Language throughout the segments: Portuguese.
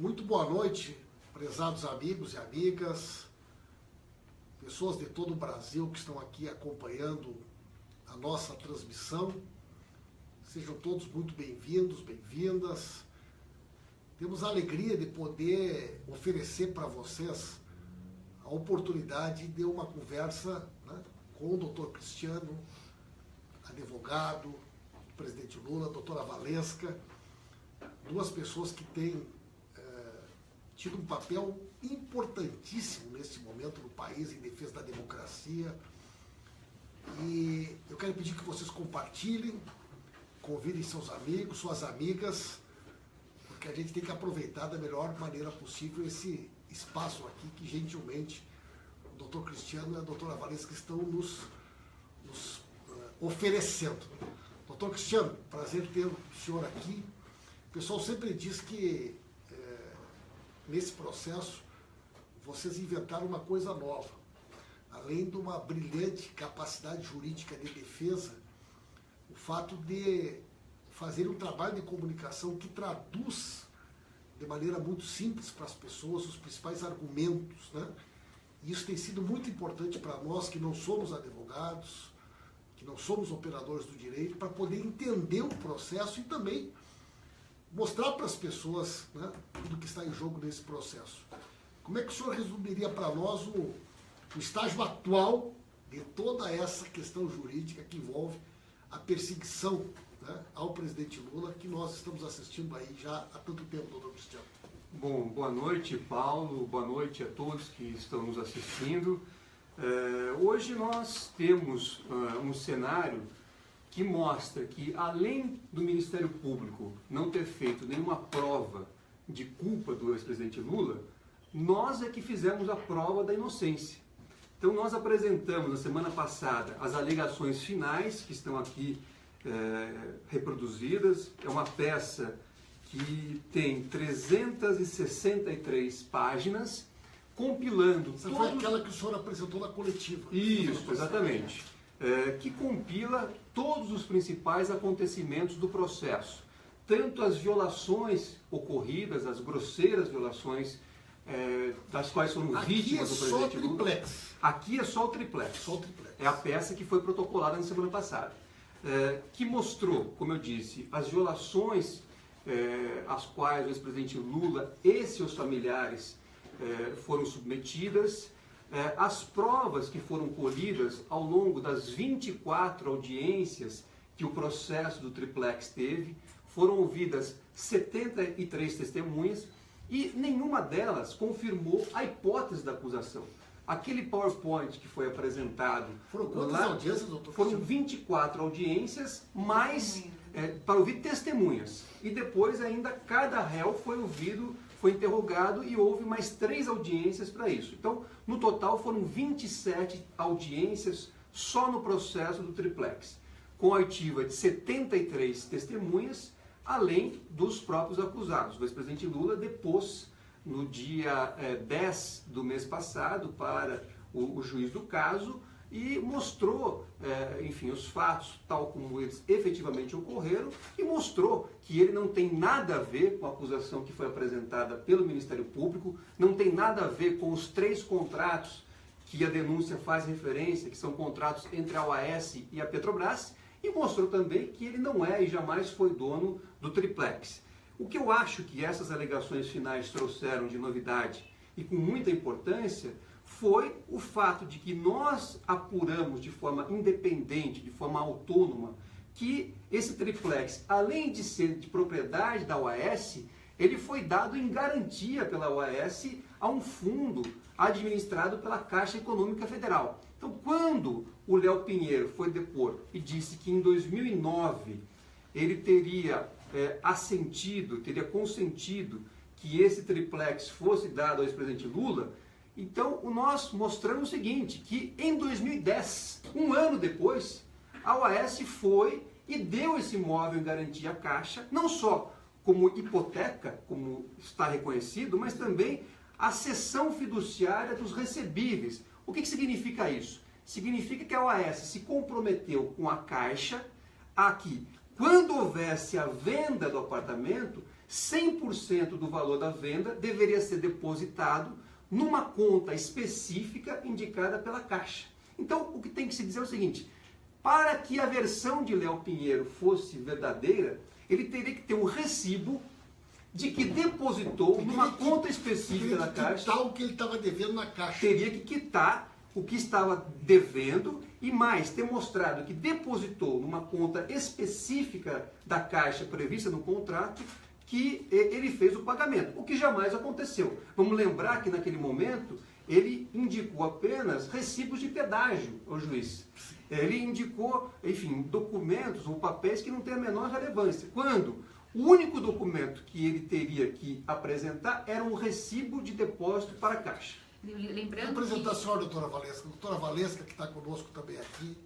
Muito boa noite, prezados amigos e amigas, pessoas de todo o Brasil que estão aqui acompanhando a nossa transmissão. Sejam todos muito bem-vindos, bem-vindas. Temos a alegria de poder oferecer para vocês a oportunidade de uma conversa, né, com o Dr. Cristiano, advogado, o presidente Lula, a doutora Valesca, duas pessoas que têm tido um papel importantíssimo nesse momento no país em defesa da democracia. E eu quero pedir que vocês compartilhem, convidem seus amigos, suas amigas, porque a gente tem que aproveitar da melhor maneira possível esse espaço aqui que gentilmente o Dr. Cristiano e a doutora Valesca estão nos oferecendo. Dr. Cristiano, prazer ter o senhor aqui. O pessoal sempre diz que nesse processo vocês inventaram uma coisa nova. Além de uma brilhante capacidade jurídica de defesa, o fato de fazer um trabalho de comunicação que traduz de maneira muito simples para as pessoas os principais argumentos, né? E isso tem sido muito importante para nós que não somos advogados, que não somos operadores do direito, para poder entender o processo e também mostrar para as pessoas, né, tudo que está em jogo nesse processo. Como é que o senhor resumiria para nós o estágio atual de toda essa questão jurídica que envolve a perseguição, né, ao presidente Lula, que nós estamos assistindo aí já há tanto tempo, doutor Cristiano? Bom, boa noite, Paulo, boa noite a todos que estão nos assistindo. Hoje nós temos um cenário que mostra que, além do Ministério Público não ter feito nenhuma prova de culpa do ex-presidente Lula, nós é que fizemos a prova da inocência. Então nós apresentamos na semana passada as alegações finais, que estão aqui reproduzidas. É uma peça que tem 363 páginas, compilando... Essa foi aquela que o senhor apresentou na coletiva. Isso, exatamente. Que compila todos os principais acontecimentos do processo. Tanto as violações ocorridas, as grosseiras violações das quais foram vítimas do presidente Lula. Aqui é só o triplex. Só o triplex. É a peça que foi protocolada na semana passada. Que mostrou, como eu disse, as violações às quais o ex-presidente Lula e seus familiares foram submetidas, as provas que foram colhidas ao longo das 24 audiências que o processo do triplex teve. Foram ouvidas 73 testemunhas e nenhuma delas confirmou a hipótese da acusação. Aquele PowerPoint que foi apresentado... Foram quantas audiências, doutor? Foram 24 audiências, mais para ouvir testemunhas. E depois ainda cada réu foi ouvido, foi interrogado e houve mais 3 audiências para isso. Então, no total foram 27 audiências só no processo do triplex, com a oitiva de 73 testemunhas, além dos próprios acusados. O ex-presidente Lula depôs no dia 10 do mês passado para o juiz do caso e mostrou, enfim, os fatos tal como eles efetivamente ocorreram e mostrou que ele não tem nada a ver com a acusação que foi apresentada pelo Ministério Público, não tem nada a ver com os 3 contratos que a denúncia faz referência, que são contratos entre a OAS e a Petrobras, e mostrou também que ele não é e jamais foi dono do triplex. O que eu acho que essas alegações finais trouxeram de novidade e com muita importância foi o fato de que nós apuramos de forma independente, de forma autônoma, que esse triplex, além de ser de propriedade da OAS, ele foi dado em garantia pela OAS a um fundo administrado pela Caixa Econômica Federal. Então, quando o Léo Pinheiro foi depor e disse que em 2009 ele teria teria consentido que esse triplex fosse dado ao ex-presidente Lula, então nós mostramos o seguinte, que em 2010, um ano depois, a OAS foi e deu esse imóvel em garantia à Caixa, não só como hipoteca, como está reconhecido, mas também a cessão fiduciária dos recebíveis. O que significa isso? Significa que a OAS se comprometeu com a Caixa a que quando houvesse a venda do apartamento, 100% do valor da venda deveria ser depositado numa conta específica indicada pela Caixa. Então, o que tem que se dizer é o seguinte: para que a versão de Léo Pinheiro fosse verdadeira, ele teria que ter um recibo de que depositou numa conta específica da Caixa. Quitar o que ele estava devendo na Caixa. Teria que quitar o que estava devendo e mais, ter mostrado que depositou numa conta específica da Caixa prevista no contrato que ele fez o pagamento, o que jamais aconteceu. Vamos lembrar que naquele momento ele indicou apenas recibos de pedágio ao juiz. Ele indicou, enfim, documentos ou papéis que não têm a menor relevância. Quando o único documento que ele teria que apresentar era um recibo de depósito para a Caixa. Lembrando vou apresentar a senhora, doutora Valesca. A doutora Valesca, que está conosco também aqui,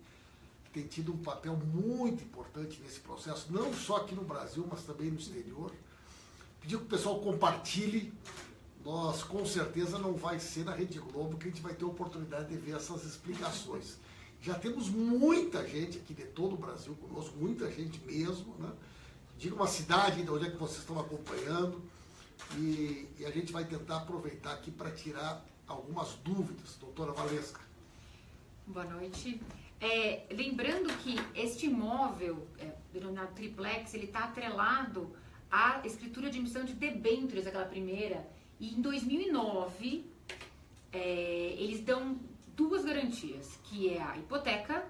tem tido um papel muito importante nesse processo, não só aqui no Brasil, mas também no exterior. Pedir que o pessoal compartilhe. Nós, com certeza, não vai ser na Rede Globo que a gente vai ter a oportunidade de ver essas explicações. Já temos muita gente aqui de todo o Brasil conosco, muita gente mesmo, né? Diga uma cidade de onde é que vocês estão acompanhando e a gente vai tentar aproveitar aqui para tirar algumas dúvidas. Doutora Valesca. Boa noite. Lembrando que este imóvel, denominado triplex, ele está atrelado à escritura de emissão de debêntures, aquela primeira, e em 2009 eles dão duas garantias, que é a hipoteca,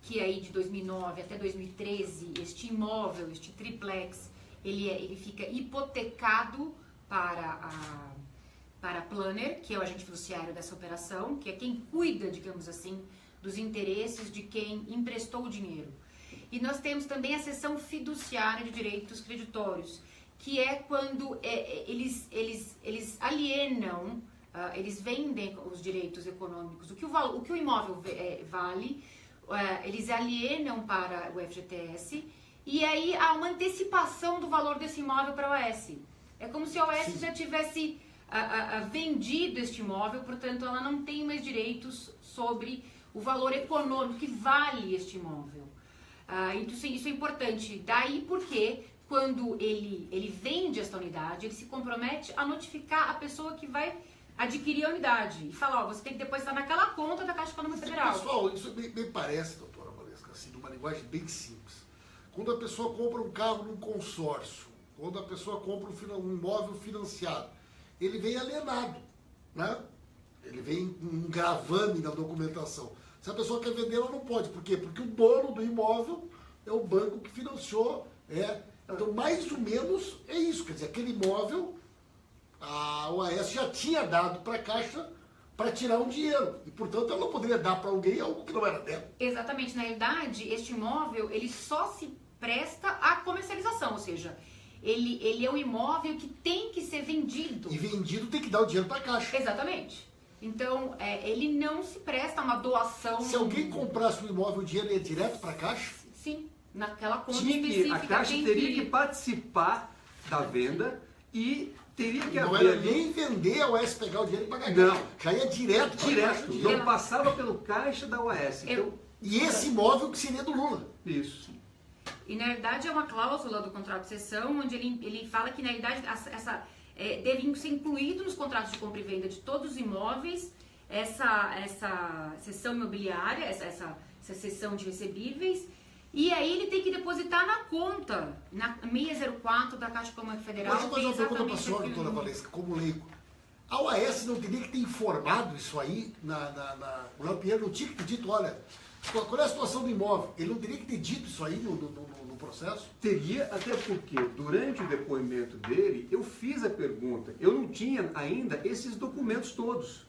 que aí de 2009 até 2013, este imóvel, este triplex, ele fica hipotecado para a Planner, que é o agente fiduciário dessa operação, que é quem cuida, digamos assim, dos interesses de quem emprestou o dinheiro. E nós temos também a seção fiduciária de direitos creditórios, que é quando eles alienam, eles vendem os direitos econômicos, o que o imóvel vale, eles alienam para o FGTS, e aí há uma antecipação do valor desse imóvel para a OAS. É como se a OAS já tivesse vendido este imóvel, portanto ela não tem mais direitos sobre o valor econômico que vale este imóvel. Então isso é importante. Daí porque quando ele vende essa unidade, ele se compromete a notificar a pessoa que vai adquirir a unidade e falar, você tem que depositar naquela conta da Caixa Econômica Federal. Pessoal, isso me parece, doutora Valesca, assim, numa linguagem bem simples. Quando a pessoa compra um carro num consórcio, quando a pessoa compra um imóvel financiado, ele vem alienado, né? Ele vem com um gravame na documentação. Se a pessoa quer vender, ela não pode. Por quê? Porque o dono do imóvel é o banco que financiou. Então, mais ou menos, é isso. Quer dizer, aquele imóvel, a OAS já tinha dado para a Caixa para tirar um dinheiro. E, portanto, ela não poderia dar para alguém algo que não era dela. Exatamente. Na realidade, este imóvel, ele só se presta à comercialização. Ou seja, ele é um imóvel que tem que ser vendido. E vendido tem que dar o dinheiro para a Caixa. Exatamente. Então, ele não se presta a uma doação. Se alguém comprasse um imóvel, o dinheiro ia direto para a Caixa? Sim, naquela conta específica. A Caixa teria que participar da venda e teria que haver... Não era nem vender a OAS pegar o dinheiro e pagar. Não. Já ia direto para a Caixa. Não passava pelo caixa da OAS. Então... E esse imóvel que seria do Lula. Isso. E na verdade é uma cláusula do contrato de cessão, onde ele fala que na verdade deve ser incluído nos contratos de compra e venda de todos os imóveis essa cessão imobiliária, essa cessão de recebíveis, e aí ele tem que depositar na conta, na 604 da Caixa Econômica Federal. Deixa eu fazer uma pergunta para a senhora, doutora Valesca, como leigo. A OAS não teria que ter informado isso aí, o Léo Pinheiro não tinha que ter dito, olha, qual é a situação do imóvel? Ele não teria que ter dito isso aí no processo? Teria, até porque durante o depoimento dele, eu fiz a pergunta. Eu não tinha ainda esses documentos todos.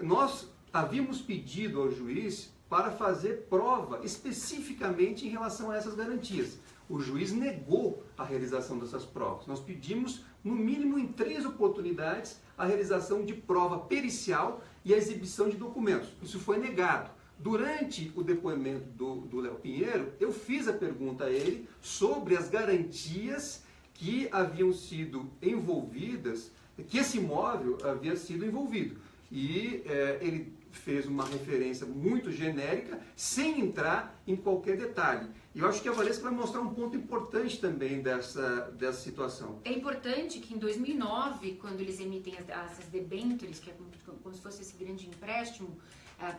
Nós havíamos pedido ao juiz para fazer prova especificamente em relação a essas garantias. O juiz negou a realização dessas provas. Nós pedimos, no mínimo em 3 oportunidades, a realização de prova pericial e a exibição de documentos. Isso foi negado. Durante o depoimento do Léo Pinheiro, eu fiz a pergunta a ele sobre as garantias que haviam sido envolvidas, que esse imóvel havia sido envolvido. E ele fez uma referência muito genérica, sem entrar em qualquer detalhe. E eu acho que a Valesca vai mostrar um ponto importante também dessa situação. É importante que em 2009, quando eles emitem essas debêntures, que é como se fosse esse grande empréstimo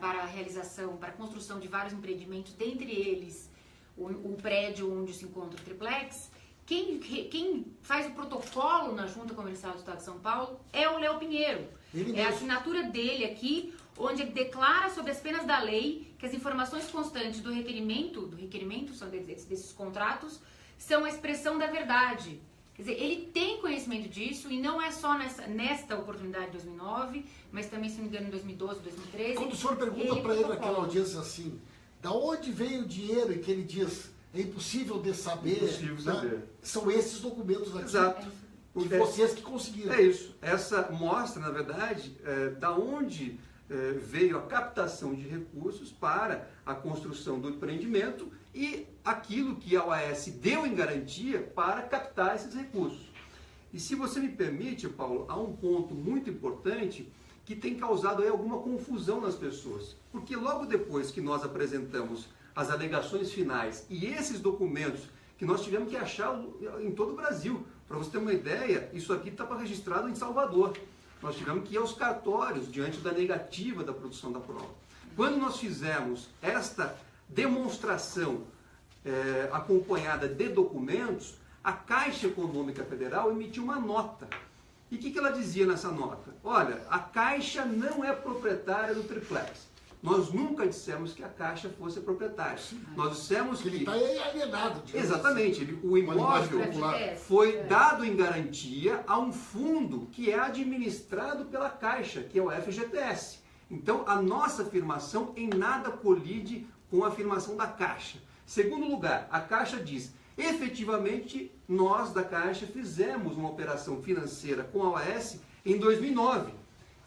para a realização, para a construção de vários empreendimentos, dentre eles o prédio onde se encontra o triplex, quem faz o protocolo na Junta Comercial do Estado de São Paulo é o Léo Pinheiro. É a assinatura dele aqui, onde ele declara sobre as penas da lei que as informações constantes do requerimento são desses contratos, são a expressão da verdade. Quer dizer, ele tem conhecimento disso e não é só nesta oportunidade de 2009, mas também, se não me engano, em 2012, 2013. Quando o senhor pergunta para ele naquela audiência assim, da onde veio o dinheiro, e que ele diz, é impossível de saber, impossível saber. São esses documentos aqui. Exato. De vocês que conseguiram. É isso. Essa mostra, na verdade, da onde veio a captação de recursos para a construção do empreendimento e aquilo que a OAS deu em garantia para captar esses recursos. E se você me permite, Paulo, há um ponto muito importante que tem causado aí alguma confusão nas pessoas. Porque logo depois que nós apresentamos as alegações finais e esses documentos que nós tivemos que achar em todo o Brasil, para você ter uma ideia, isso aqui estava registrado em Salvador. Nós tivemos que ir aos cartórios diante da negativa da produção da prova. Quando nós fizemos esta demonstração acompanhada de documentos, a Caixa Econômica Federal emitiu uma nota. E o que ela dizia nessa nota? Olha, a Caixa não é proprietária do triplex. Nós nunca dissemos que a Caixa fosse proprietária. Nós dissemos que... Ele está alienado. Exatamente. O imóvel foi dado em garantia a um fundo que é administrado pela Caixa, que é o FGTS. Então, a nossa afirmação em nada colide com a afirmação da Caixa. Segundo lugar, a Caixa diz, efetivamente, nós da Caixa fizemos uma operação financeira com a OAS em 2009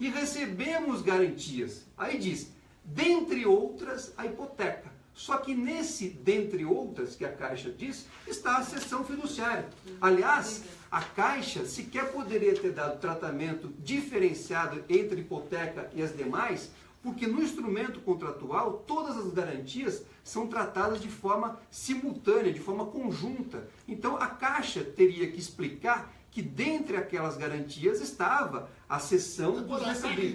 e recebemos garantias. Aí diz, dentre outras, a hipoteca. Só que nesse, dentre outras, que a Caixa diz, está a cessão fiduciária. Aliás, a Caixa sequer poderia ter dado tratamento diferenciado entre hipoteca e as demais, porque no instrumento contratual, todas as garantias são tratadas de forma simultânea, de forma conjunta. Então, a Caixa teria que explicar que dentre aquelas garantias estava a cessão dos recebíveis.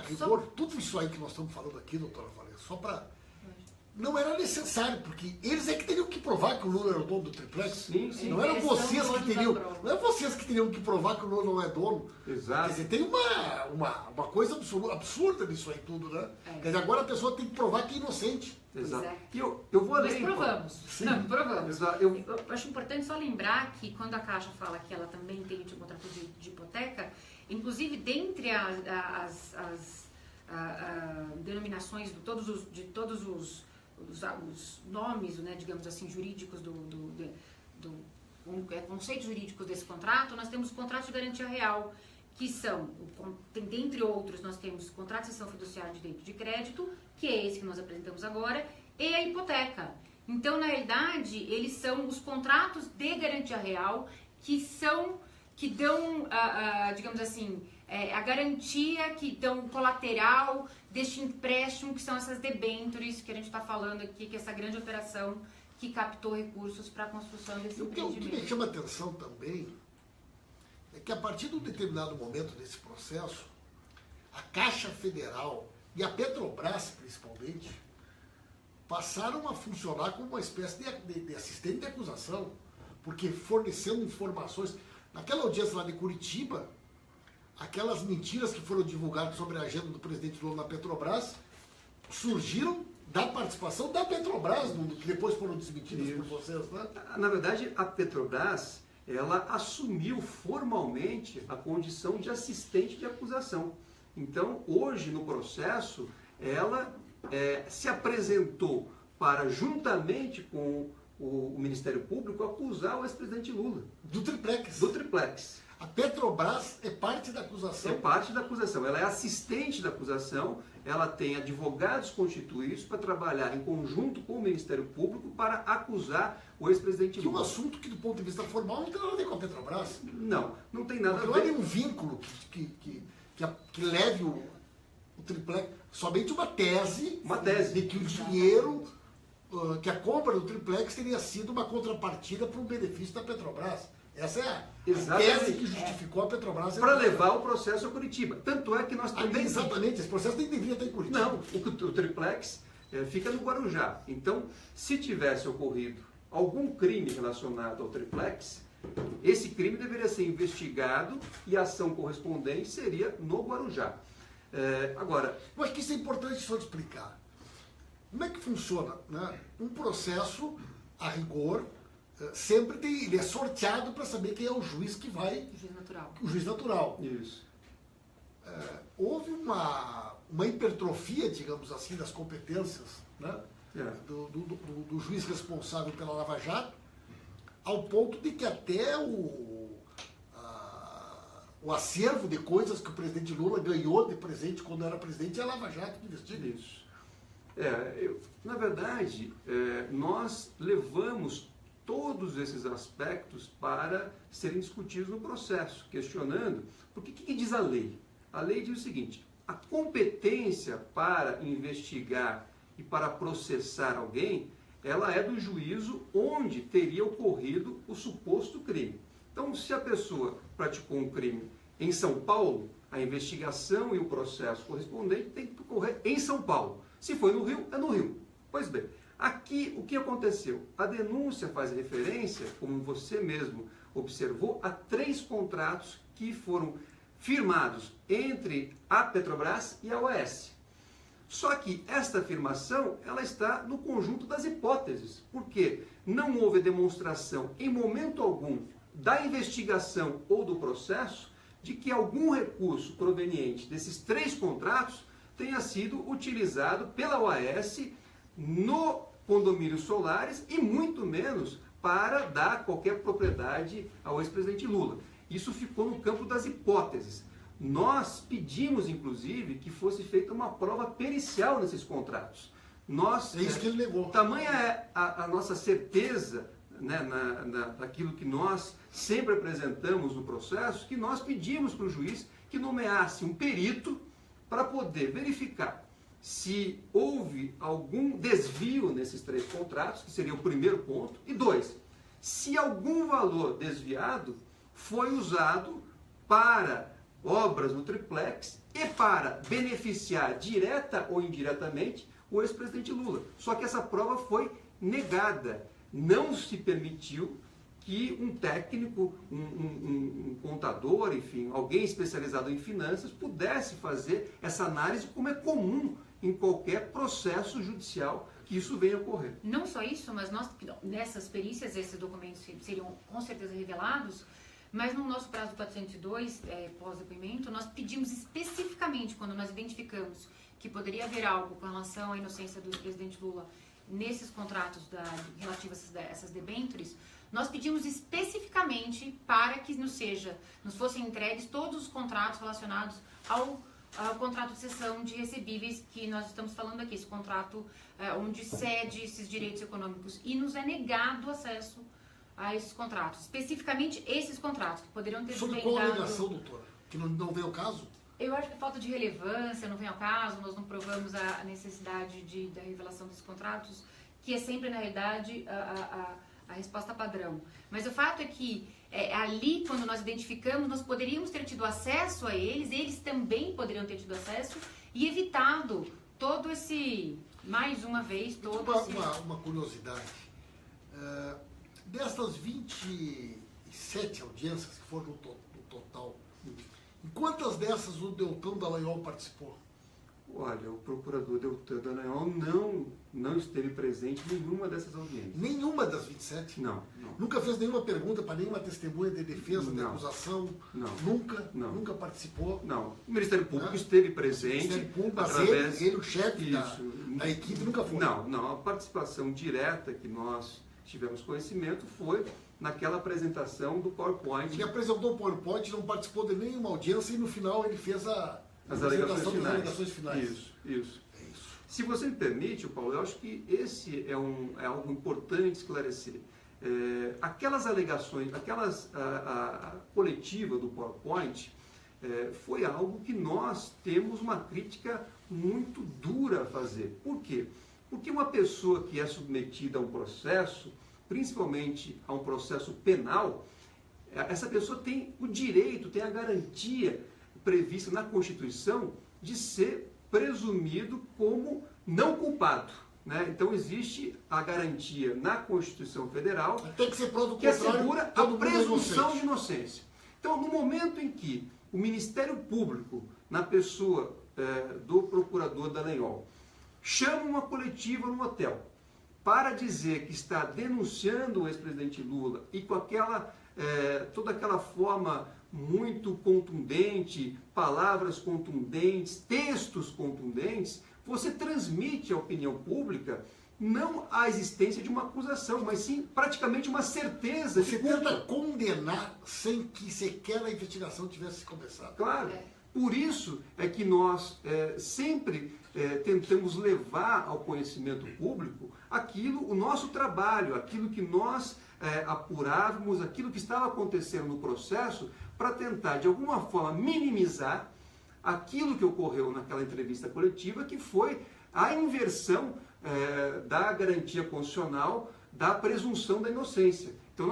Rigor, tudo isso aí que nós estamos falando aqui, doutora Valesca, só para... Não era necessário, porque eles é que teriam que provar que o Lula era o dono do triplex. Sim, sim. Não eram vocês que teriam, não é vocês que teriam que provar que o Lula não é dono. Exato. Quer dizer, tem uma coisa absurda nisso aí tudo, né? Quer dizer, agora a pessoa tem que provar que é inocente. Exato. E eu vou além. Mas provamos. Sim. Não, provamos. Exato. Eu acho importante só lembrar que quando a Caixa fala que ela também tem um contrato de hipoteca, inclusive dentre as denominações de todos os nomes, né, digamos assim, jurídicos conceitos jurídicos desse contrato, nós temos o contrato de garantia real, que são, dentre outros, nós temos contrato de cessão fiduciária de direito de crédito, que é esse que nós apresentamos agora, e a hipoteca. Então, na realidade, eles são os contratos de garantia real que dão, digamos assim, a garantia, que dão colateral deste empréstimo, que são essas debêntures que a gente está falando aqui, que é essa grande operação que captou recursos para a construção desse empreendimento. O que me chama a atenção também é que a partir de um determinado momento desse processo, a Caixa Federal e a Petrobras, principalmente, passaram a funcionar como uma espécie de assistente de acusação, porque fornecendo informações. Naquela audiência lá de Curitiba, aquelas mentiras que foram divulgadas sobre a agenda do presidente Lula na Petrobras surgiram da participação da Petrobras, que depois foram desmentidas por vocês, né? Na verdade, a Petrobras, ela assumiu formalmente a condição de assistente de acusação. Então, hoje, no processo, ela se apresentou para, juntamente com o Ministério Público, acusar o ex-presidente Lula. Do triplex. Do triplex. A Petrobras é parte da acusação? É parte da acusação. Ela é assistente da acusação, ela tem advogados constituídos para trabalhar em conjunto com o Ministério Público para acusar o ex-presidente Lula. Que um assunto que, do ponto de vista formal, não tem nada a ver com a Não tem nada a ver. Não há nenhum vínculo que leve o triplex, somente uma tese de que o dinheiro, que a compra do triplex teria sido uma contrapartida para um benefício da Petrobras. Essa é a tese que justificou a Petrobras. Para levar o processo a Curitiba. Tanto é que nós também... Exatamente, esse processo nem deveria estar em Curitiba. Não, o triplex fica no Guarujá. Então, se tivesse ocorrido algum crime relacionado ao triplex, esse crime deveria ser investigado e a ação correspondente seria no Guarujá. Agora... Eu acho que isso é importante só de explicar. Como é que funciona, né? Um processo, a rigor, sempre ele é sorteado para saber quem é o juiz que vai... O juiz natural. O juiz natural. Isso. Houve uma hipertrofia, digamos assim, das competências, né? Do juiz responsável pela Lava Jato, ao ponto de que até o acervo de coisas que o presidente Lula ganhou de presente quando era presidente é a Lava Jato que investiga. Isso. Na verdade, nós levamos todos esses aspectos para serem discutidos no processo, questionando, porque o que diz a lei? A lei diz o seguinte: a competência para investigar e para processar alguém, ela é do juízo onde teria ocorrido o suposto crime. Então, se a pessoa praticou um crime em São Paulo, a investigação e o processo correspondente tem que ocorrer em São Paulo. Se foi no Rio, é no Rio. Pois bem, aqui o que aconteceu? A denúncia faz referência, como você mesmo observou, a 3 contratos que foram firmados entre a Petrobras e a OAS. Só que esta afirmação, ela está no conjunto das hipóteses, porque não houve demonstração em momento algum da investigação ou do processo de que algum recurso proveniente desses 3 contratos tenha sido utilizado pela OAS no condomínio Solares e muito menos para dar qualquer propriedade ao ex-presidente Lula. Isso ficou no campo das hipóteses. Nós pedimos, inclusive, que fosse feita uma prova pericial nesses contratos. É isso que ele negou. Tamanha é a nossa certeza, né, daquilo que nós sempre apresentamos no processo, que nós pedimos para o juiz que nomeasse um perito para poder verificar se houve algum desvio nesses 3 contratos, que seria o primeiro ponto, e 2, se algum valor desviado foi usado para obras no triplex e para beneficiar direta ou indiretamente o ex-presidente Lula. Só que essa prova foi negada. Não se permitiu que um técnico, um contador, enfim, alguém especializado em finanças pudesse fazer essa análise, como é comum em qualquer processo judicial que isso venha a ocorrer. Não só isso, mas nós, nessas perícias, esses documentos seriam com certeza revelados, mas no nosso prazo 402, pós-depoimento, nós pedimos especificamente, quando nós identificamos que poderia haver algo com relação à inocência do presidente Lula nesses contratos relativos a essas debêntures, nós pedimos especificamente para que nos fossem entregues todos os contratos relacionados ao contrato de cessão de recebíveis que nós estamos falando aqui, esse contrato onde cede esses direitos econômicos, e nos é negado acesso a esses contratos, especificamente esses contratos que poderiam ter Sobre qual alegação, doutora? Que não vem ao caso? Eu acho que falta de relevância, não vem ao caso, nós não provamos a necessidade da revelação desses contratos, que é sempre, na realidade, a resposta padrão. Mas o fato é que ali, quando nós identificamos, nós poderíamos ter tido acesso a eles também poderiam ter tido acesso e evitado todo esse, mais uma vez, todo esse... Uma curiosidade. Destas 27 audiências que foram no total, em quantas dessas o Deltan Dallagnol participou? Olha, o procurador Deltan Dallagnol não esteve presente em nenhuma dessas audiências. Nenhuma das 27? Não. Nunca fez nenhuma pergunta para nenhuma testemunha de defesa, de acusação? Não. Nunca participou? Não. O Ministério Público esteve presente. O Ministério Público, através... ele o chefe da equipe, nunca foi? Não. A participação direta que nós tivemos conhecimento foi naquela apresentação do PowerPoint. Ele apresentou o PowerPoint, não participou de nenhuma audiência e no final ele fez as alegações finais. Isso. Se você me permite, Paulo, eu acho que esse é algo importante esclarecer. Aquelas alegações, a coletiva do PowerPoint, foi algo que nós temos uma crítica muito dura a fazer. Por quê? Porque uma pessoa que é submetida a um processo, principalmente a um processo penal, essa pessoa tem o direito, tem a garantia prevista na Constituição de ser presumido como não culpado. Né? Então existe a garantia na Constituição Federal tem que ser que assegura a presunção de inocência. Então, no momento em que o Ministério Público, na pessoa do procurador Dallagnol, chama uma coletiva no hotel para dizer que está denunciando o ex-presidente Lula e com toda aquela forma muito contundente, palavras contundentes, textos contundentes, você transmite à opinião pública não a existência de uma acusação, mas sim praticamente uma certeza. Você tenta condenar sem que sequer a investigação tivesse começado. Claro. Por isso é que nós sempre tentamos levar ao conhecimento público o nosso trabalho, aquilo que nós apurávamos, aquilo que estava acontecendo no processo, para tentar, de alguma forma, minimizar aquilo que ocorreu naquela entrevista coletiva, que foi a inversão da garantia constitucional da presunção da inocência. Então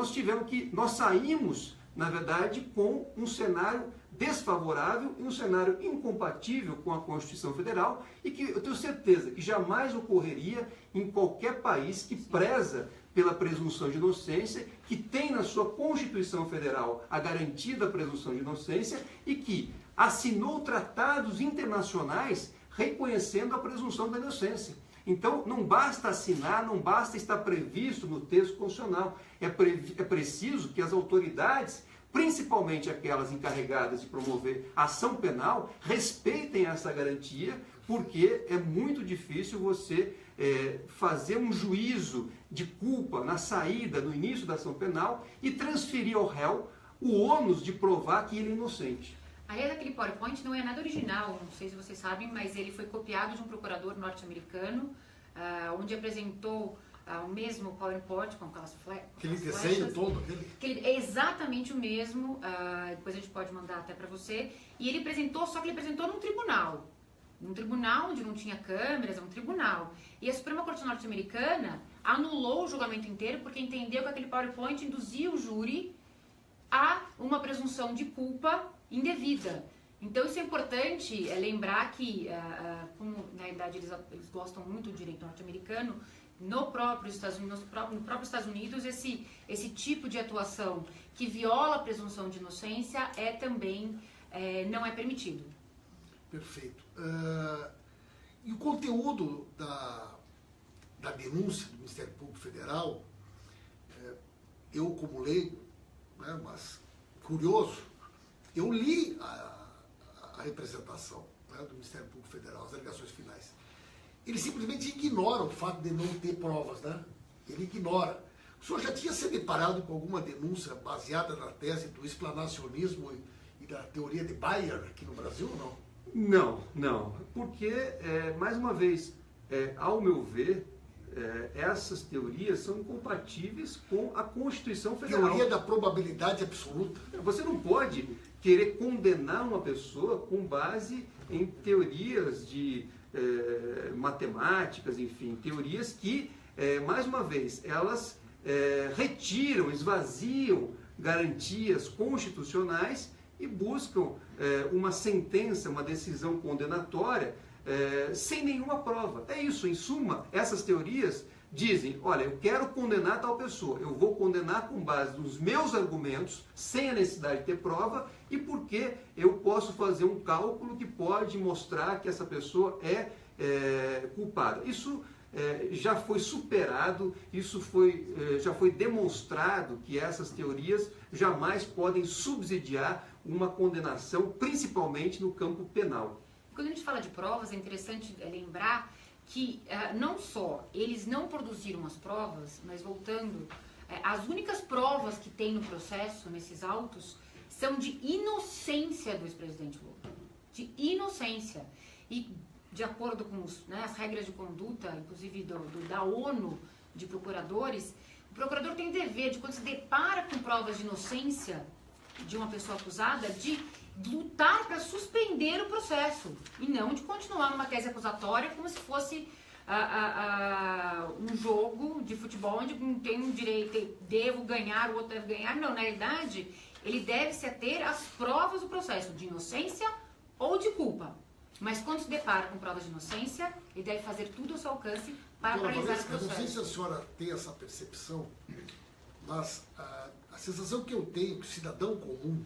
nós saímos, na verdade, com um cenário desfavorável e um cenário incompatível com a Constituição Federal e que eu tenho certeza que jamais ocorreria em qualquer país que preza pela presunção de inocência, que tem na sua Constituição Federal a garantia da presunção de inocência e que assinou tratados internacionais reconhecendo a presunção da inocência. Então, não basta assinar, não basta estar previsto no texto constitucional. É preciso que as autoridades, principalmente aquelas encarregadas de promover ação penal, respeitem essa garantia, porque é muito difícil você fazer um juízo de culpa na saída, no início da ação penal e transferir ao réu o ônus de provar que ele é inocente. Aliás, aquele PowerPoint não é nada original, não sei se vocês sabem, mas ele foi copiado de um procurador norte-americano, onde apresentou o mesmo PowerPoint com aquelas flechas. Aquele desenho todo? É exatamente o mesmo, depois a gente pode mandar até para você. E ele apresentou, só que ele apresentou num tribunal. Num tribunal onde não tinha câmeras, é um tribunal. E a Suprema Corte norte-americana anulou o julgamento inteiro porque entendeu que aquele PowerPoint induzia o júri a uma presunção de culpa indevida. Então isso é importante lembrar que, como na verdade eles gostam muito do direito norte-americano, no próprio Estados Unidos esse tipo de atuação que viola a presunção de inocência também não é permitido. Perfeito. E o conteúdo da denúncia do Ministério Público Federal, eu como leigo, né, mas curioso, eu li a representação, né, do Ministério Público Federal, as alegações finais. Ele simplesmente ignora o fato de não ter provas, né? Ele ignora. O senhor já tinha se deparado com alguma denúncia baseada na tese do explanacionismo e da teoria de Bayer aqui no Brasil ou não? Não. Porque, mais uma vez, ao meu ver, essas teorias são incompatíveis com a Constituição Federal. Teoria da probabilidade absoluta. Você não pode querer condenar uma pessoa com base em teorias de matemáticas, enfim, teorias que, mais uma vez, elas retiram, esvaziam garantias constitucionais e buscam uma sentença, uma decisão condenatória sem nenhuma prova. É isso, em suma, essas teorias dizem, olha, eu quero condenar tal pessoa, eu vou condenar com base nos meus argumentos, sem a necessidade de ter prova, e porque eu posso fazer um cálculo que pode mostrar que essa pessoa é culpada. Isso já foi superado, já foi demonstrado que essas teorias jamais podem subsidiar uma condenação, principalmente no campo penal. Quando a gente fala de provas, é interessante lembrar que não só eles não produziram as provas, mas voltando, as únicas provas que tem no processo, nesses autos, são de inocência do ex-presidente Lula. De inocência. E de acordo com as regras de conduta, inclusive da ONU, de procuradores, o procurador tem dever de, quando se depara com provas de inocência de uma pessoa acusada, de lutar para suspender o processo e não de continuar numa tese acusatória como se fosse um jogo de futebol onde um tem um direito, devo ganhar, o outro deve ganhar. Não, na realidade, ele deve se ater às provas do processo de inocência ou de culpa. Mas quando se depara com provas de inocência, ele deve fazer tudo ao seu alcance para paralisar o processo. Eu não sei se a senhora tem essa percepção, mas a sensação que eu tenho que o cidadão comum,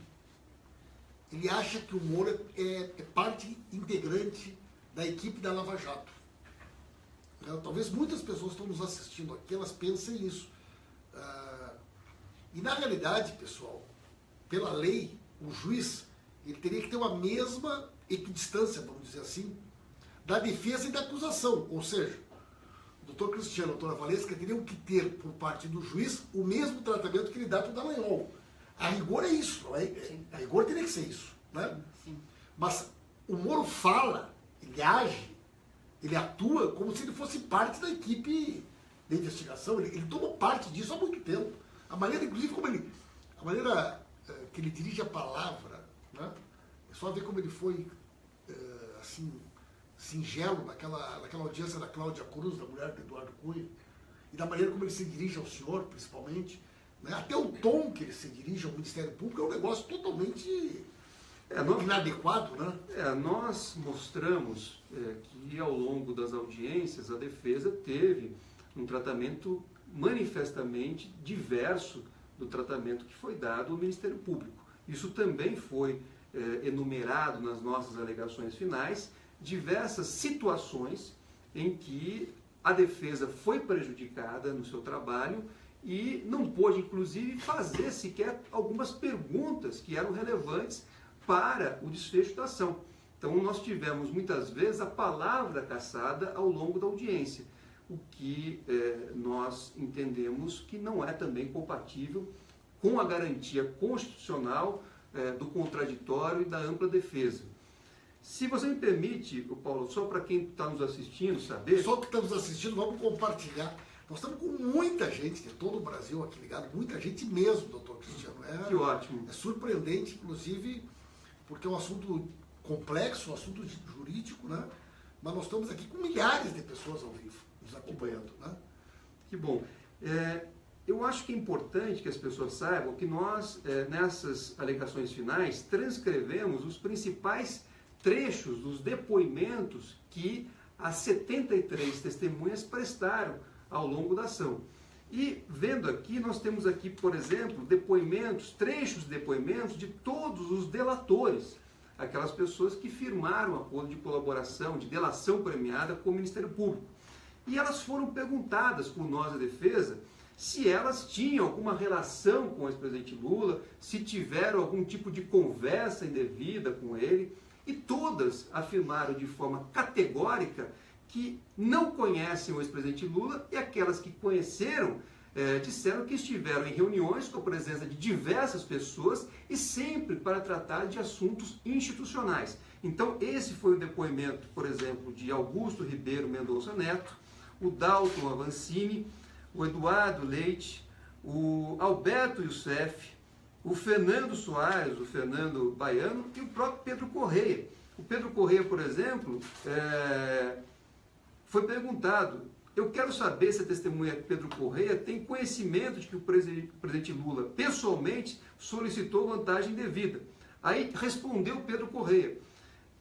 ele acha que o Moro é parte integrante da equipe da Lava Jato. Talvez muitas pessoas que estão nos assistindo aqui, elas pensem isso. E na realidade, pessoal, pela lei, o juiz ele teria que ter uma mesma equidistância, vamos dizer assim, da defesa e da acusação. Ou seja, o doutor Cristiano e a doutora Valesca teriam que ter, por parte do juiz, o mesmo tratamento que ele dá para o Dallagnol. A rigor é isso, não é? A rigor teria que ser isso. Né? Sim. Mas o Moro fala, ele age, ele atua como se ele fosse parte da equipe de investigação. Ele tomou parte disso há muito tempo. A maneira, inclusive, a maneira que ele dirige a palavra, né? É só ver como ele foi assim, singelo naquela audiência da Cláudia Cruz, da mulher do Eduardo Cunha, e da maneira como ele se dirige ao senhor, principalmente. Né? Até o tom que ele se dirige ao Ministério Público é um negócio totalmente inadequado. Né? Nós mostramos que ao longo das audiências a defesa teve um tratamento manifestamente diverso do tratamento que foi dado ao Ministério Público. Isso também foi enumerado nas nossas alegações finais, diversas situações em que a defesa foi prejudicada no seu trabalho e não pôde, inclusive, fazer sequer algumas perguntas que eram relevantes para o desfecho da ação. Então, nós tivemos, muitas vezes, a palavra cassada ao longo da audiência, o que nós entendemos que não é também compatível com a garantia constitucional do contraditório e da ampla defesa. Se você me permite, Paulo, só para quem está nos assistindo saber... Só que estamos assistindo, vamos compartilhar. Nós estamos com muita gente de todo o Brasil aqui ligado, muita gente mesmo, doutor Cristiano. Que ótimo. É surpreendente, inclusive, porque é um assunto complexo, um assunto jurídico, né? Mas nós estamos aqui com milhares de pessoas ao vivo nos acompanhando. Né? Que bom. Eu acho que é importante que as pessoas saibam que nós, nessas alegações finais, transcrevemos os principais trechos dos depoimentos que as 73 testemunhas prestaram ao longo da ação. E vendo aqui, nós temos aqui, por exemplo, depoimentos, trechos de depoimentos de todos os delatores, aquelas pessoas que firmaram acordo de colaboração, de delação premiada com o Ministério Público. E elas foram perguntadas por nós, a defesa, se elas tinham alguma relação com o ex-presidente Lula, se tiveram algum tipo de conversa indevida com ele, e todas afirmaram de forma categórica que não conhecem o ex-presidente Lula, e aquelas que conheceram disseram que estiveram em reuniões com a presença de diversas pessoas e sempre para tratar de assuntos institucionais. Então, esse foi o depoimento, por exemplo, de Augusto Ribeiro Mendonça Neto, o Dalton Avancini, o Eduardo Leite, o Alberto Youssef, o Fernando Soares, o Fernando Baiano e o próprio Pedro Correia. O Pedro Correia, por exemplo, foi perguntado: eu quero saber se a testemunha Pedro Correia tem conhecimento de que o presidente Lula pessoalmente solicitou vantagem indevida. Aí respondeu Pedro Correia: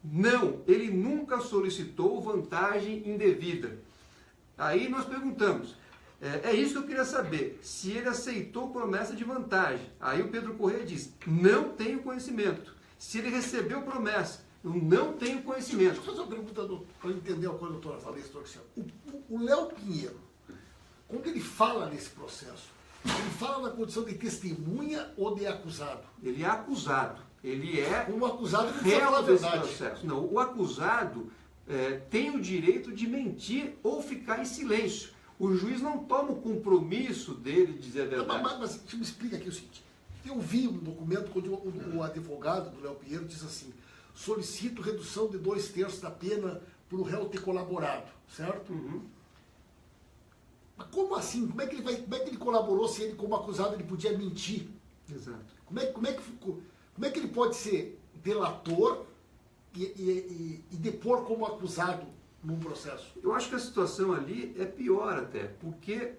não, ele nunca solicitou vantagem indevida. Aí nós perguntamos: é isso que eu queria saber, se ele aceitou promessa de vantagem. Aí o Pedro Correia diz: não tenho conhecimento. Se ele recebeu promessa, eu não tenho conhecimento. Deixa eu fazer uma pergunta para entender o que a doutora falou. O Léo Pinheiro, quando ele fala nesse processo, ele fala na condição de testemunha ou de acusado? Ele é acusado. Ele é como acusado que réu desse processo. Não, o acusado tem o direito de mentir ou ficar em silêncio. O juiz não toma o compromisso dele de dizer a verdade. Mas deixa eu me explicar aqui o seguinte. Eu vi um documento onde o advogado do Léo Pinheiro diz assim: solicito redução de 2/3 da pena por o réu ter colaborado, certo? Uhum. Mas como assim? Como é que ele colaborou se ele, como acusado, ele podia mentir? Exato. Como é que ele pode ser delator e depor como acusado num processo? Eu acho que a situação ali é pior até, porque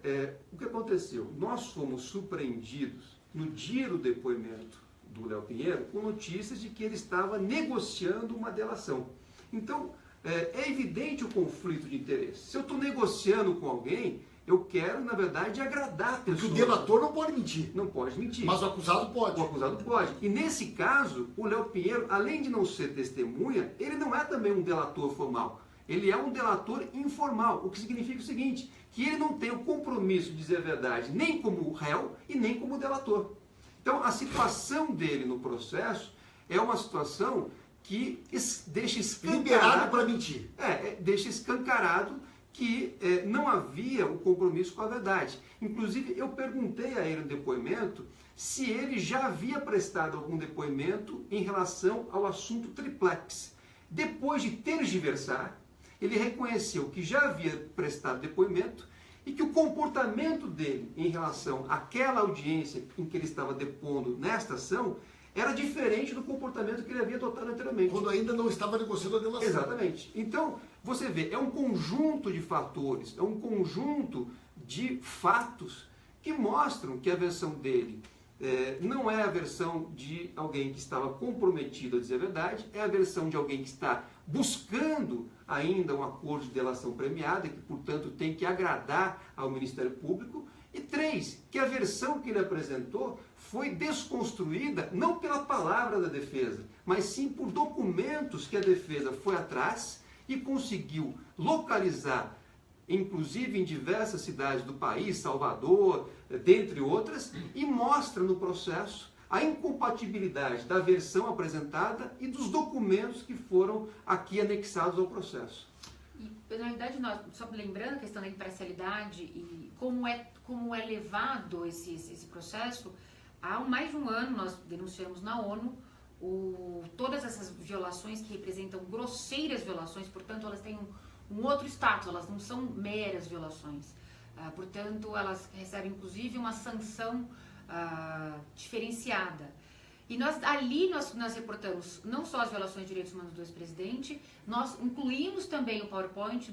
o que aconteceu? Nós fomos surpreendidos no dia do depoimento do Léo Pinheiro com notícias de que ele estava negociando uma delação. Então, é evidente o conflito de interesse. Se eu estou negociando com alguém, eu quero, na verdade, agradar a pessoa. Porque o delator não pode mentir. Não pode mentir. Mas o acusado pode. O acusado pode. E nesse caso, o Léo Pinheiro, além de não ser testemunha, ele não é também um delator formal. Ele é um delator informal, o que significa o seguinte, que ele não tem o compromisso de dizer a verdade nem como réu e nem como delator. Então, a situação dele no processo é uma situação que deixa escancarado... Liberado para mentir. Deixa escancarado que não havia o compromisso com a verdade. Inclusive, eu perguntei a ele no depoimento se ele já havia prestado algum depoimento em relação ao assunto triplex. Depois de tergiversar, ele reconheceu que já havia prestado depoimento e que o comportamento dele em relação àquela audiência em que ele estava depondo nesta ação era diferente do comportamento que ele havia adotado anteriormente. Quando ainda não estava negociando a delação. Exatamente. Então, você vê, é um conjunto de fatores, é um conjunto de fatos que mostram que a versão dele não é a versão de alguém que estava comprometido a dizer a verdade, é a versão de alguém que está buscando ainda um acordo de delação premiada, que, portanto, tem que agradar ao Ministério Público. E 3, que a versão que ele apresentou foi desconstruída não pela palavra da defesa, mas sim por documentos que a defesa foi atrás e conseguiu localizar, inclusive em diversas cidades do país, Salvador, dentre outras, e mostra no processo a incompatibilidade da versão apresentada e dos documentos que foram aqui anexados ao processo. E, na verdade, nós, só lembrando a questão da imparcialidade e como é levado esse processo, há mais de um ano nós denunciamos na ONU todas essas violações que representam grosseiras violações, portanto elas têm um outro status, elas não são meras violações. Portanto, elas recebem inclusive uma sanção diferenciada. E nós reportamos não só as violações de direitos humanos do ex-presidente, nós incluímos também o PowerPoint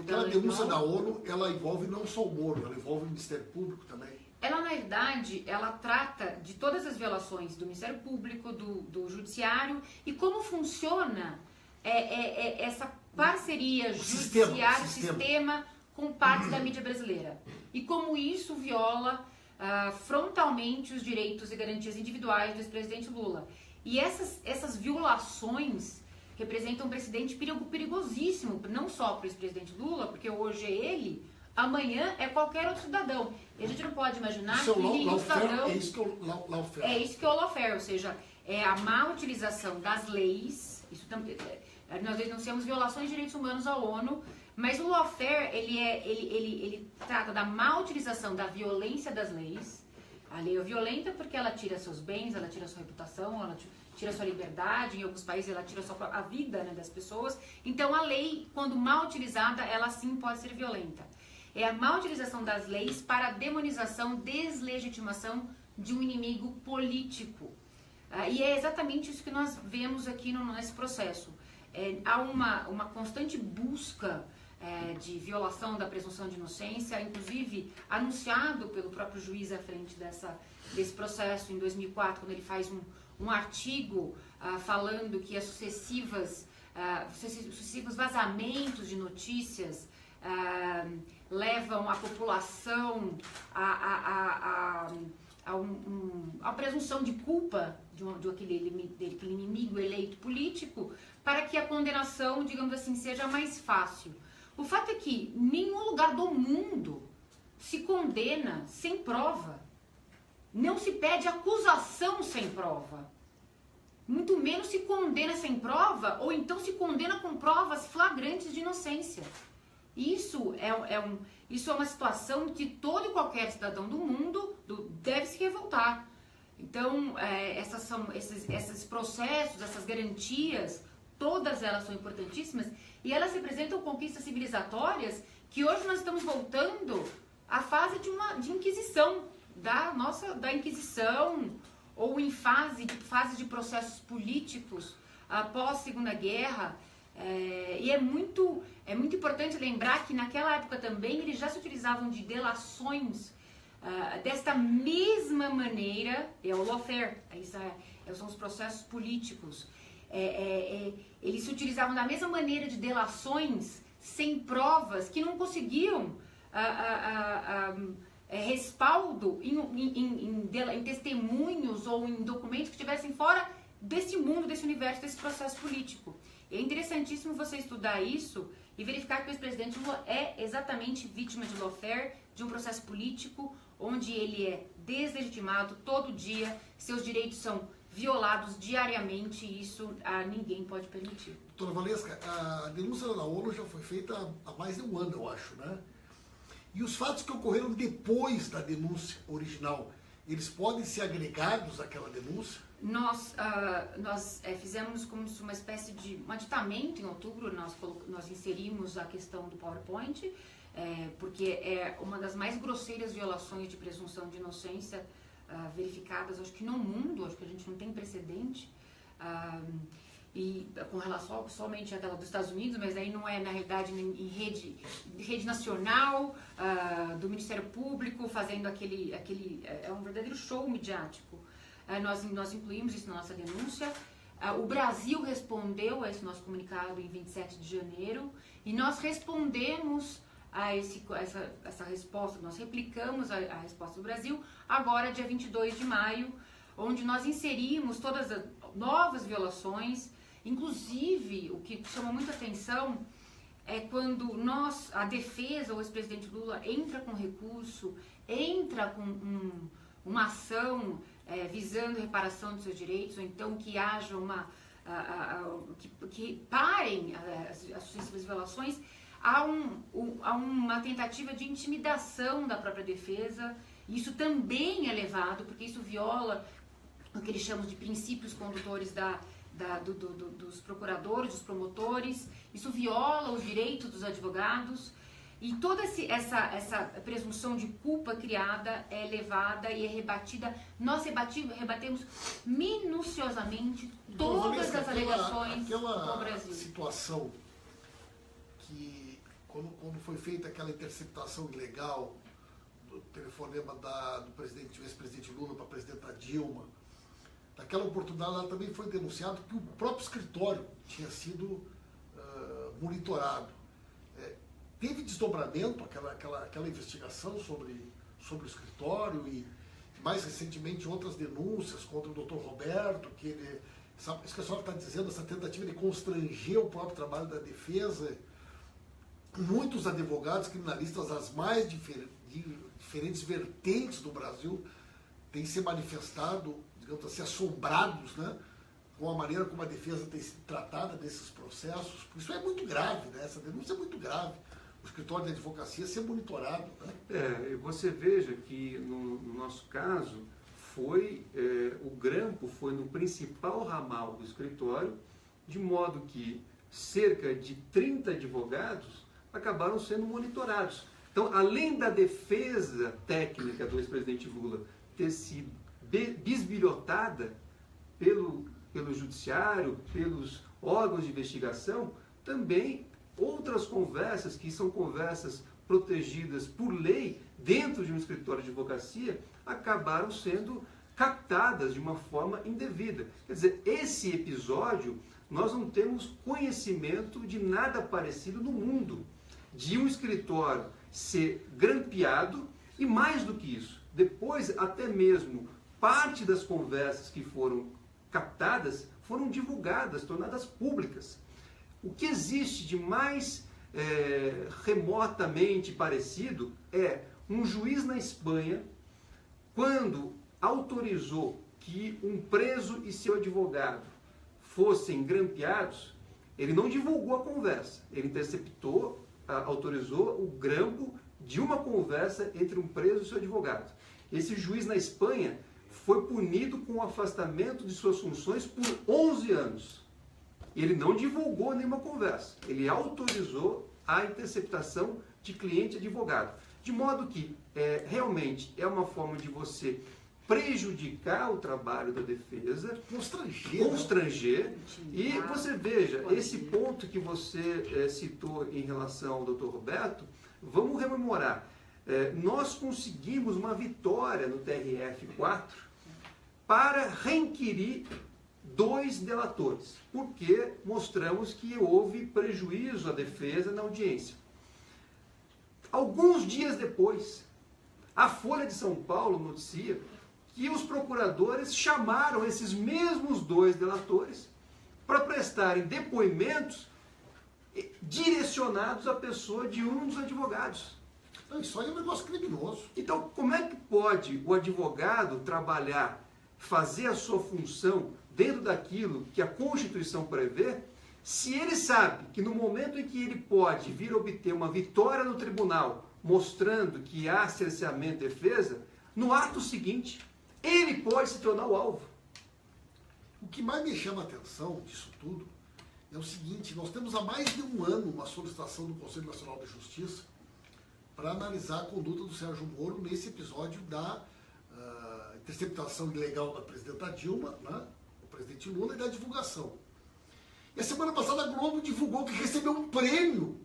Aquela denúncia da ONU, ela envolve não só o Moro, ela envolve o Ministério Público também. Ela, na verdade, ela trata de todas as violações do Ministério Público, do Judiciário e como funciona essa parceria judiciário-sistema com parte da mídia brasileira. E como isso viola frontalmente os direitos e garantias individuais do ex-presidente Lula. E essas violações representam um precedente perigosíssimo, não só para o ex-presidente Lula, porque hoje é ele, amanhã é qualquer outro cidadão. E a gente não pode imaginar que o cidadão... É isso que é o lawfare. É isso que é o lawfare, ou seja, é a má utilização das leis. Isso também, nós denunciamos violações de direitos humanos à ONU, mas o lawfare, ele trata da má utilização da violência das leis. A lei é violenta porque ela tira seus bens, ela tira sua reputação, ela tira sua liberdade, em alguns países ela tira a vida, né, das pessoas. Então a lei, quando mal utilizada, ela sim pode ser violenta. É a má utilização das leis para a demonização, deslegitimação de um inimigo político. E é exatamente isso que nós vemos aqui nesse processo. Há uma constante busca de violação da presunção de inocência, inclusive anunciado pelo próprio juiz à frente desse processo em 2004, quando ele faz um artigo falando que as sucessivos vazamentos de notícias levam a população a presunção de culpa daquele inimigo eleito político, para que a condenação, digamos assim, seja mais fácil. O fato é que nenhum lugar do mundo se condena sem prova. Não se pede acusação sem prova. Muito menos se condena sem prova, ou então se condena com provas flagrantes de inocência. Isso é uma situação que todo e qualquer cidadão do mundo deve se revoltar. Então, esses processos, essas garantias, todas elas são importantíssimas e elas representam conquistas civilizatórias que hoje nós estamos voltando à fase de inquisição, da Inquisição ou em fase de processos políticos após Segunda Guerra. E é muito importante lembrar que naquela época também eles já se utilizavam de delações desta mesma maneira. É o lawfare, são os processos políticos. Eles se utilizavam da mesma maneira de delações sem provas, que não conseguiam respaldo em testemunhos ou em documentos que estivessem fora desse mundo, desse universo, desse processo político. É interessantíssimo você estudar isso e verificar que o ex-presidente Lula é exatamente vítima de lawfare, de um processo político, onde ele é deslegitimado todo dia, seus direitos são violados diariamente, e isso ninguém pode permitir. Doutora Valesca, a denúncia da ONU já foi feita há mais de um ano, eu acho, né? E os fatos que ocorreram depois da denúncia original, eles podem ser agregados àquela denúncia? Nós fizemos como uma espécie de um aditamento em outubro. Nós inserimos a questão do PowerPoint, porque é uma das mais grosseiras violações de presunção de inocência verificadas, acho que no mundo. Acho que a gente não tem precedente, e com relação somente àquela dos Estados Unidos, mas aí não é, na realidade, em rede nacional, do Ministério Público, fazendo é um verdadeiro show midiático. Nós incluímos isso na nossa denúncia. O Brasil respondeu a esse nosso comunicado em 27 de janeiro, e nós respondemos a essa resposta, nós replicamos a resposta do Brasil agora, dia 22 de maio, onde nós inserimos todas as novas violações. Inclusive, o que chama muita atenção é quando a defesa, o ex-presidente Lula, entra com recurso, entra com uma ação visando reparação dos seus direitos, ou então que haja que parem as sucessivas violações. Há uma tentativa de intimidação da própria defesa. Isso também é levado, porque isso viola o que eles chamam de princípios condutores dos procuradores, dos promotores. Isso viola os direitos dos advogados. E toda essa presunção de culpa criada é levada e é rebatida. Nós rebatemos minuciosamente todas as alegações do Brasil. Aquela situação que, quando foi feita aquela interceptação ilegal do telefonema do ex-presidente Lula para a presidenta Dilma, naquela oportunidade ela também foi denunciado que o próprio escritório tinha sido monitorado. Teve desdobramento aquela investigação sobre o escritório, e mais recentemente outras denúncias contra o Dr. Roberto, que isso que a senhora está dizendo, essa tentativa de constranger o próprio trabalho da defesa. Muitos advogados criminalistas das mais diferentes vertentes do Brasil têm se manifestado, digamos assim, assombrados, né, com a maneira como a defesa tem sido tratada desses processos. Isso é muito grave, né? Essa denúncia é muito grave. O escritório de advocacia ser monitorado, né? Você veja que no nosso caso o grampo foi no principal ramal do escritório, de modo que cerca de 30 advogados acabaram sendo monitorados. Então, além da defesa técnica do ex-presidente Lula ter sido bisbilhotada pelo judiciário, pelos órgãos de investigação, também outras conversas, que são conversas protegidas por lei dentro de um escritório de advocacia, acabaram sendo captadas de uma forma indevida. Quer dizer, esse episódio, nós não temos conhecimento de nada parecido no mundo, de um escritório ser grampeado, e mais do que isso, depois até mesmo parte das conversas que foram captadas foram divulgadas, tornadas públicas. O que existe de mais remotamente parecido é um juiz na Espanha, quando autorizou que um preso e seu advogado fossem grampeados, ele não divulgou a conversa, ele interceptou, autorizou o grampo de uma conversa entre um preso e seu advogado. Esse juiz na Espanha foi punido com o afastamento de suas funções por 11 anos. Ele não divulgou nenhuma conversa, ele autorizou a interceptação de cliente e advogado. De modo que realmente é uma forma de você prejudicar o trabalho da defesa, constranger. E você veja, esse ponto que você citou em relação ao Dr. Roberto, vamos rememorar. Nós conseguimos uma vitória no TRF-4 para reinquirir 2 delatores, porque mostramos que houve prejuízo à defesa na audiência. Alguns dias depois, a Folha de São Paulo noticia que os procuradores chamaram esses mesmos 2 delatores para prestarem depoimentos direcionados à pessoa de um dos advogados. Isso aí é um negócio criminoso. Então, como é que pode o advogado trabalhar, fazer a sua função dentro daquilo que a Constituição prevê, se ele sabe que no momento em que ele pode vir obter uma vitória no tribunal, mostrando que há cerceamento e defesa, no ato seguinte, ele pode se tornar o alvo? O que mais me chama a atenção disso tudo é o seguinte: nós temos há mais de um ano uma solicitação do Conselho Nacional de Justiça para analisar a conduta do Sérgio Moro nesse episódio da interceptação ilegal da presidenta Dilma, né, o presidente Lula, e da divulgação. E a semana passada a Globo divulgou que recebeu um prêmio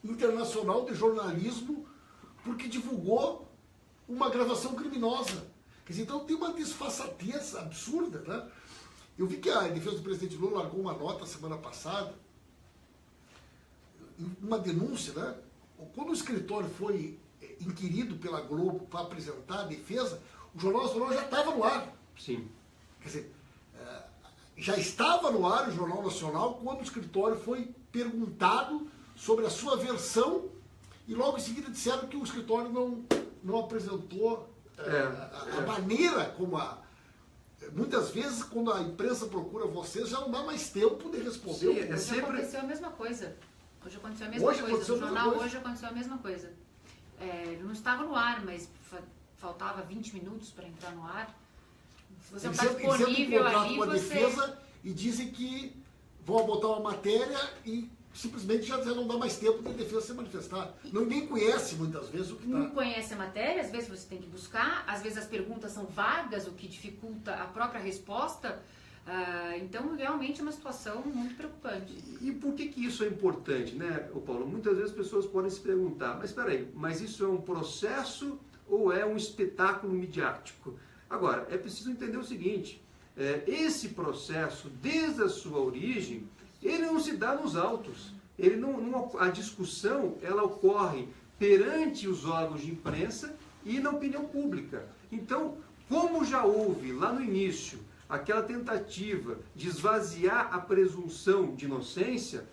internacional de jornalismo porque divulgou uma gravação criminosa. Quer dizer, então tem uma desfaçatez absurda, né? Eu vi que a defesa do presidente Lula largou uma nota semana passada, uma denúncia, né? Quando o escritório foi inquirido pela Globo para apresentar a defesa, o Jornal Nacional já estava no ar. Sim. Quer dizer, já estava no ar o Jornal Nacional quando o escritório foi perguntado sobre a sua versão e logo em seguida disseram que o escritório não apresentou a maneira como muitas vezes, quando a imprensa procura vocês, já não dá mais tempo de responder. Sim, sempre... aconteceu a mesma coisa. Hoje aconteceu a mesma coisa. No jornal hoje aconteceu a mesma coisa. Não estava no ar, mas faltava 20 minutos para entrar no ar. Se você não está disponível ali, com a defesa e dizem que vão botar uma matéria e simplesmente já não dá mais tempo de defesa se manifestar. Ninguém conhece muitas vezes o que está. Não conhece a matéria, às vezes você tem que buscar, às vezes as perguntas são vagas, o que dificulta a própria resposta. Então, realmente é uma situação muito preocupante. E por que isso é importante, né, Paulo? Muitas vezes as pessoas podem se perguntar, mas espera aí, mas isso é um processo ou é um espetáculo midiático? Agora, é preciso entender o seguinte, esse processo, desde a sua origem, ele não se dá nos autos. A discussão, ela ocorre perante os órgãos de imprensa e na opinião pública. Então, como já houve lá no início aquela tentativa de esvaziar a presunção de inocência,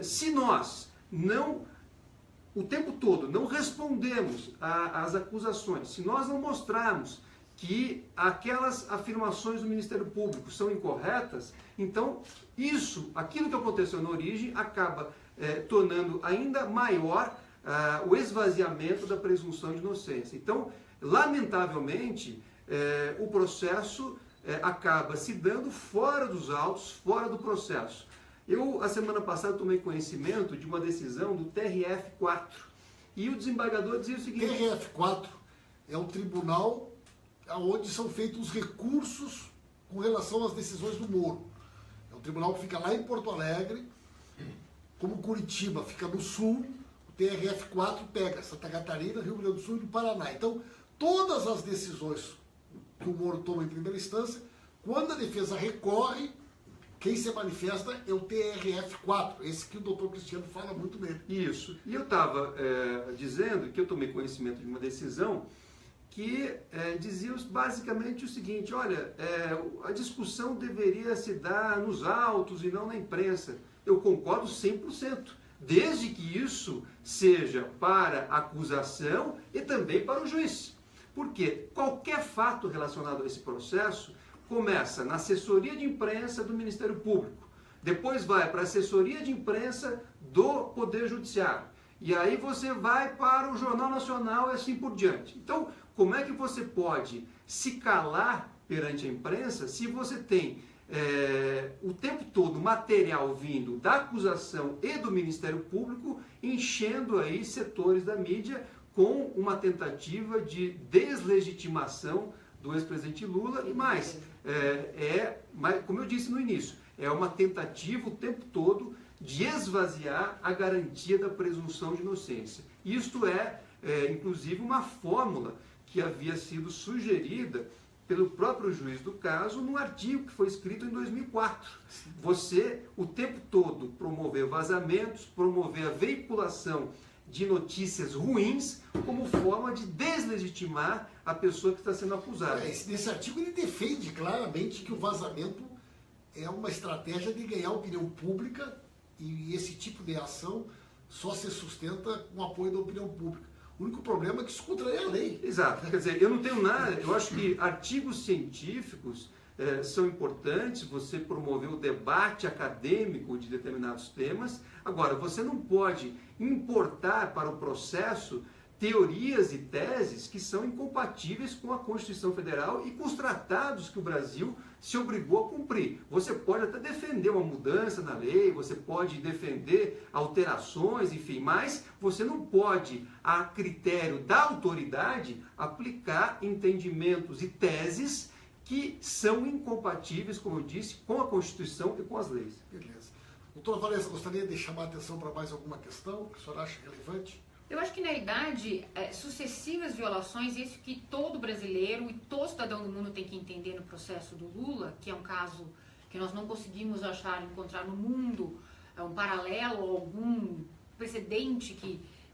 se nós não, o tempo todo, não respondemos às acusações, se nós não mostrarmos que aquelas afirmações do Ministério Público são incorretas, então aquilo que aconteceu na origem, acaba tornando ainda maior o esvaziamento da presunção de inocência. Então, lamentavelmente, o processo acaba se dando fora dos autos, fora do processo. Eu, a semana passada, tomei conhecimento de uma decisão do TRF-4 e o desembargador dizia o seguinte... TRF-4 é o tribunal onde são feitos os recursos com relação às decisões do Moro. É um tribunal que fica lá em Porto Alegre, como Curitiba fica no sul, o TRF-4 pega Santa Catarina, Rio Grande do Sul e do Paraná. Então, todas as decisões que o Moro toma em primeira instância, quando a defesa recorre, quem se manifesta é o TRF-4, esse que o doutor Cristiano fala muito nele. Isso. E eu estava dizendo que eu tomei conhecimento de uma decisão que dizia basicamente o seguinte, olha, a discussão deveria se dar nos autos e não na imprensa. Eu concordo 100%, desde que isso seja para a acusação e também para o juiz. Porque qualquer fato relacionado a esse processo começa na assessoria de imprensa do Ministério Público, depois vai para a assessoria de imprensa do Poder Judiciário, e aí você vai para o Jornal Nacional e assim por diante. Então, como é que você pode se calar perante a imprensa se você tem o tempo todo material vindo da acusação e do Ministério Público enchendo aí setores da mídia com uma tentativa de deslegitimação do ex-presidente Lula, e mais, como eu disse no início, é uma tentativa o tempo todo de esvaziar a garantia da presunção de inocência. Isto inclusive, uma fórmula que havia sido sugerida pelo próprio juiz do caso num artigo que foi escrito em 2004. Você, o tempo todo, promover vazamentos, promover a veiculação de notícias ruins como forma de deslegitimar a pessoa que está sendo acusada. Nesse artigo ele defende claramente que o vazamento é uma estratégia de ganhar opinião pública e esse tipo de ação só se sustenta com o apoio da opinião pública. O único problema é que isso contraria a lei. Exato. Quer dizer, eu não tenho nada, eu acho que artigos científicos são importantes, você promover o debate acadêmico de determinados temas. Agora, você não pode importar para o processo teorias e teses que são incompatíveis com a Constituição Federal e com os tratados que o Brasil se obrigou a cumprir. Você pode até defender uma mudança na lei, você pode defender alterações, enfim, mas você não pode, a critério da autoridade, aplicar entendimentos e teses que são incompatíveis, como eu disse, com a Constituição e com as leis. Beleza. Doutora Valesca, gostaria de chamar a atenção para mais alguma questão que a senhora acha relevante? Eu acho que, na realidade, sucessivas violações, isso que todo brasileiro e todo cidadão do mundo tem que entender no processo do Lula, que é um caso que nós não conseguimos encontrar no mundo um paralelo ou algum precedente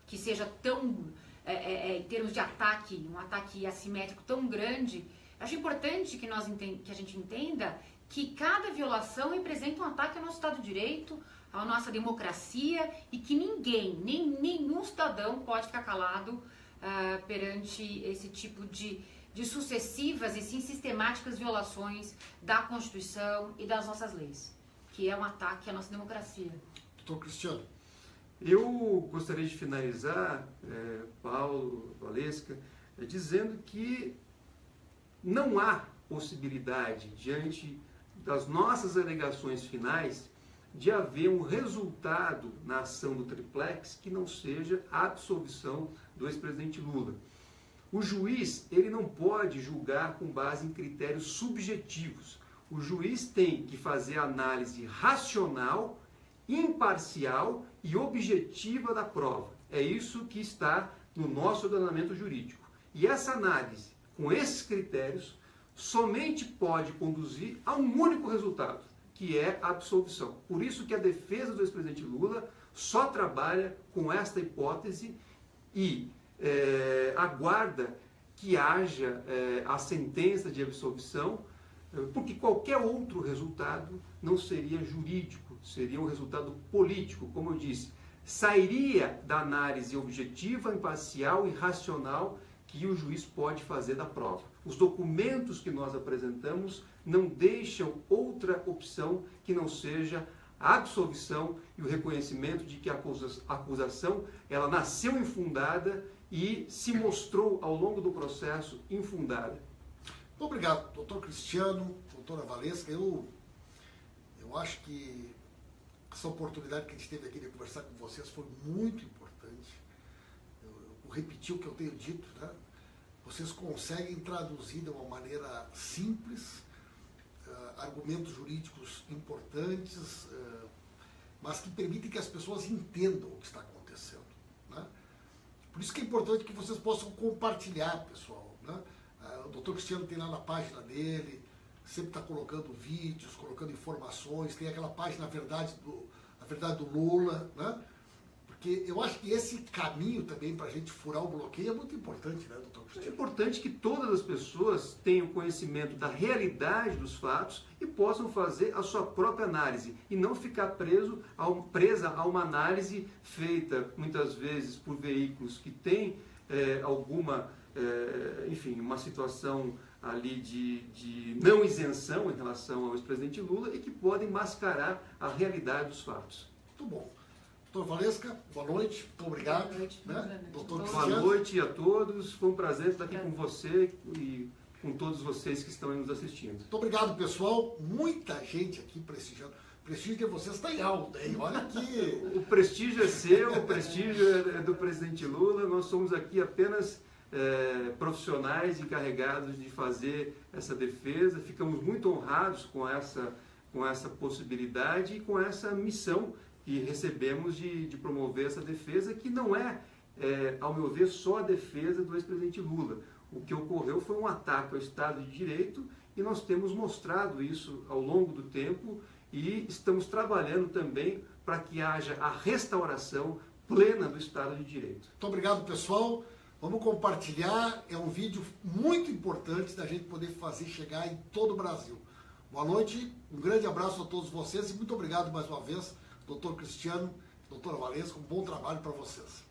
que seja tão, em termos de ataque, um ataque assimétrico tão grande. Acho importante que a gente entenda que cada violação representa um ataque ao nosso Estado de Direito, à nossa democracia, e que nenhum cidadão pode ficar calado perante esse tipo de sucessivas e sim sistemáticas violações da Constituição e das nossas leis, que é um ataque à nossa democracia. Doutor Cristiano. Eu gostaria de finalizar, Paulo, Valesca, dizendo que não há possibilidade, diante das nossas alegações finais, de haver um resultado na ação do triplex que não seja a absolvição do ex-presidente Lula. O juiz, ele não pode julgar com base em critérios subjetivos. O juiz tem que fazer análise racional, imparcial e objetiva da prova. É isso que está no nosso ordenamento jurídico. E essa análise, com esses critérios, somente pode conduzir a um único resultado, que é a absolvição. Por isso que a defesa do ex-presidente Lula só trabalha com esta hipótese e aguarda que haja a sentença de absolvição, porque qualquer outro resultado não seria jurídico, seria um resultado político, como eu disse. Sairia da análise objetiva, imparcial e racional que o juiz pode fazer da prova. Os documentos que nós apresentamos não deixam outra opção que não seja a absolvição e o reconhecimento de que a acusação ela nasceu infundada e se mostrou ao longo do processo infundada. Muito obrigado, doutor Cristiano, doutora Valesca. Eu acho que essa oportunidade que a gente teve aqui de conversar com vocês foi muito importante. Eu vou repetir o que eu tenho dito, né? Vocês conseguem traduzir de uma maneira simples argumentos jurídicos importantes, mas que permitem que as pessoas entendam o que está acontecendo, né? Por isso que é importante que vocês possam compartilhar, pessoal, né? O doutor Cristiano tem lá na página dele, sempre está colocando vídeos, colocando informações, tem aquela página A Verdade do Lula, né? Porque eu acho que esse caminho também para a gente furar o bloqueio é muito importante, né, doutor Cristiano? É importante que todas as pessoas tenham conhecimento da realidade dos fatos e possam fazer a sua própria análise e não ficar presa a uma análise feita muitas vezes por veículos que têm enfim, uma situação ali de não isenção em relação ao ex-presidente Lula e que podem mascarar a realidade dos fatos. Muito bom. Doutor Valesca, boa noite, muito obrigado. Boa noite. Né? Doutor Boa noite a todos, foi um prazer estar aqui com você e com todos vocês que estão aí nos assistindo. Muito obrigado, pessoal. Muita gente aqui prestigiando. O prestígio de vocês está em alta, hein? Olha aqui. O prestígio é seu, o prestígio é do presidente Lula, nós somos aqui apenas profissionais encarregados de fazer essa defesa. Ficamos muito honrados com essa possibilidade e com essa missão que recebemos de promover essa defesa, que não é, ao meu ver, só a defesa do ex-presidente Lula. O que ocorreu foi um ataque ao Estado de Direito e nós temos mostrado isso ao longo do tempo e estamos trabalhando também para que haja a restauração plena do Estado de Direito. Muito obrigado, pessoal. Vamos compartilhar, é um vídeo muito importante da gente poder fazer chegar em todo o Brasil. Boa noite, um grande abraço a todos vocês e muito obrigado mais uma vez, doutor Cristiano, doutora Valença, um bom trabalho para vocês.